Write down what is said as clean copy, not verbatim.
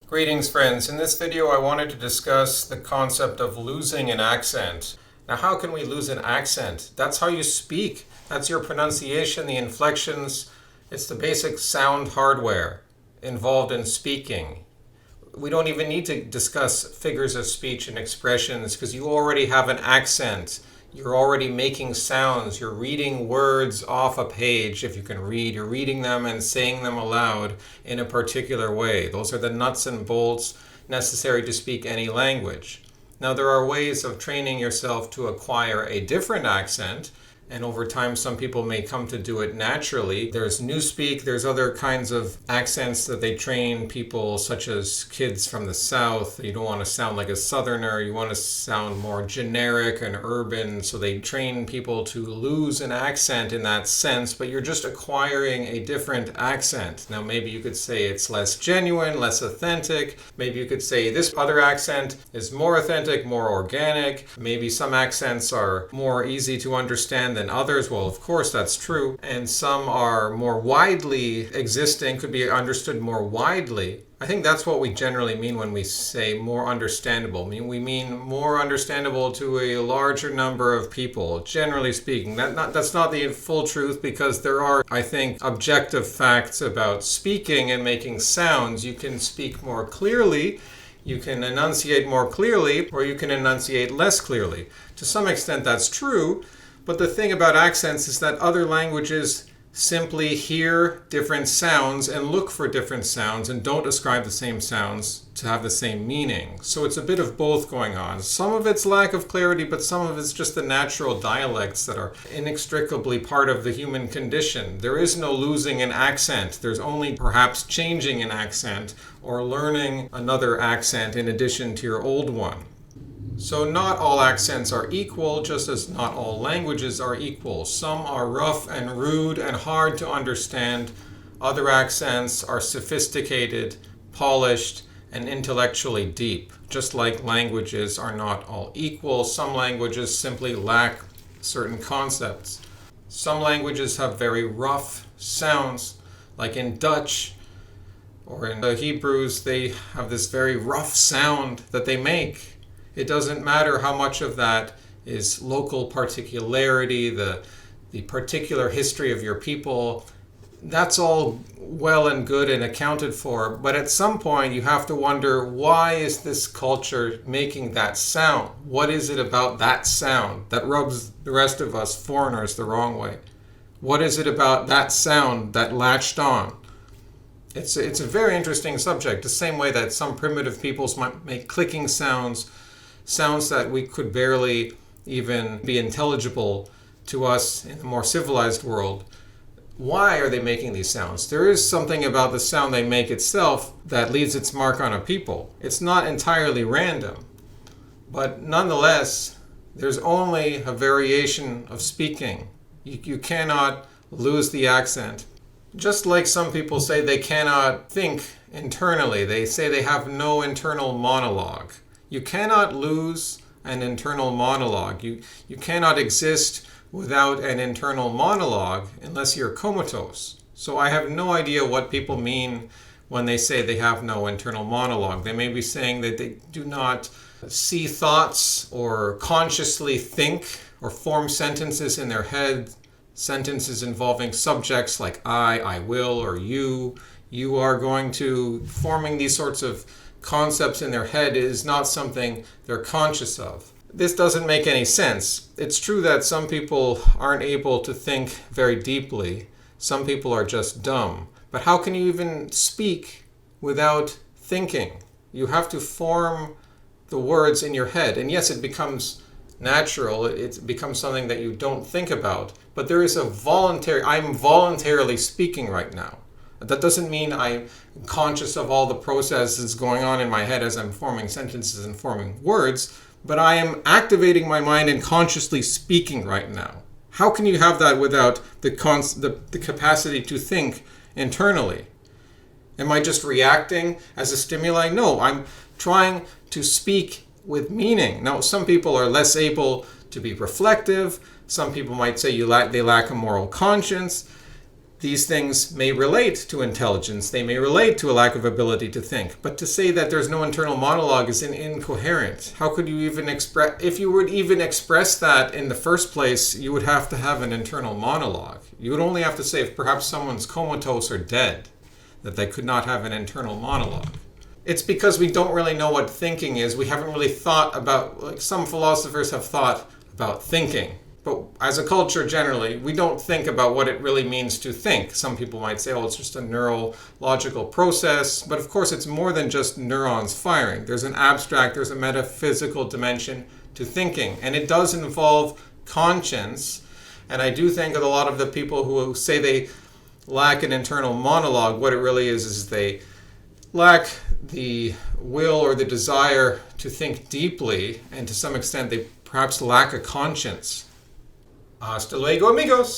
Greetings, friends. In this video, I wanted to discuss the concept of losing an accent. Now, how can we lose an accent? That's how you speak. That's your pronunciation, the inflections. It's the basic sound hardware involved in speaking. We don't even need to discuss figures of speech and expressions because you already have an accent. You're already making sounds. You're reading words off a page, if you can read. You're reading them and saying them aloud in a particular way. Those are the nuts and bolts necessary to speak any language. Now, there are ways of training yourself to acquire a different accent, and over time some people may come to do it naturally. There's Newspeak, there's other kinds of accents that they train people, such as kids from the South. You don't want to sound like a Southerner, you want to sound more generic and urban, so they train people to lose an accent in that sense, but you're just acquiring a different accent. Now maybe you could say it's less genuine, less authentic. Maybe you could say this other accent is more authentic, more organic. Maybe some accents are more easy to understand than others. Well, of course, that's true. And some are more widely existing, could be understood more widely. I think that's what we generally mean when we say more understandable. We mean more understandable to a larger number of people, generally speaking. That's not the full truth, because there are, I think, objective facts about speaking and making sounds. You can speak more clearly, you can enunciate more clearly, or you can enunciate less clearly. To some extent, that's true. But the thing about accents is that other languages simply hear different sounds and look for different sounds and don't ascribe the same sounds to have the same meaning. So it's a bit of both going on. Some of it's lack of clarity, but some of it's just the natural dialects that are inextricably part of the human condition. There is no losing an accent. There's only perhaps changing an accent or learning another accent in addition to your old one. So not all accents are equal, just as not all languages are equal. Some are rough and rude and hard to understand. Other accents are sophisticated, polished, and intellectually deep. Just like languages are not all equal, some languages simply lack certain concepts. Some languages have very rough sounds, like in Dutch or in the Hebrews, they have this very rough sound that they make. It doesn't matter how much of that is local particularity, the particular history of your people. That's all well and good and accounted for. But at some point, you have to wonder, why is this culture making that sound? What is it about that sound that rubs the rest of us foreigners the wrong way? What is it about that sound that latched on? It's a very interesting subject, the same way that some primitive peoples might make clicking sounds that we could barely even be intelligible to us in a more civilized world. Why are they making these sounds? There is something about the sound they make itself that leaves its mark on a people. It's not entirely random, but nonetheless, there's only a variation of speaking. You cannot lose the accent. Just like some people say they cannot think internally. They say they have no internal monologue. You cannot lose an internal monologue. You cannot exist without an internal monologue unless you're comatose. So I have no idea what people mean when they say they have no internal monologue. They may be saying that they do not see thoughts or consciously think or form sentences in their head, sentences involving subjects like I will, or you are going to. Forming these sorts of concepts in their head is not something they're conscious of. This doesn't make any sense. It's true that some people aren't able to think very deeply. Some people are just dumb. But how can you even speak without thinking? You have to form the words in your head. And yes, it becomes natural. It becomes something that you don't think about. But there is I'm voluntarily speaking right now. That doesn't mean I'm conscious of all the processes going on in my head as I'm forming sentences and forming words, but I am activating my mind and consciously speaking right now. How can you have that without the capacity to think internally? Am I just reacting as a stimuli? No, I'm trying to speak with meaning. Now, some people are less able to be reflective. Some people might say they lack a moral conscience. These things may relate to intelligence, they may relate to a lack of ability to think, but to say that there's no internal monologue is incoherent. How could you even express, if you would even express that in the first place, you would have to have an internal monologue. You would only have to say if perhaps someone's comatose or dead, that they could not have an internal monologue. It's because we don't really know what thinking is. We haven't really thought about, like some philosophers have thought about thinking. But as a culture generally, we don't think about what it really means to think. Some people might say, oh, it's just a neurological process. But of course, it's more than just neurons firing. There's an abstract, there's a metaphysical dimension to thinking. And it does involve conscience. And I do think that a lot of the people who say they lack an internal monologue, what it really is they lack the will or the desire to think deeply. And to some extent, they perhaps lack a conscience. Hasta luego, amigos.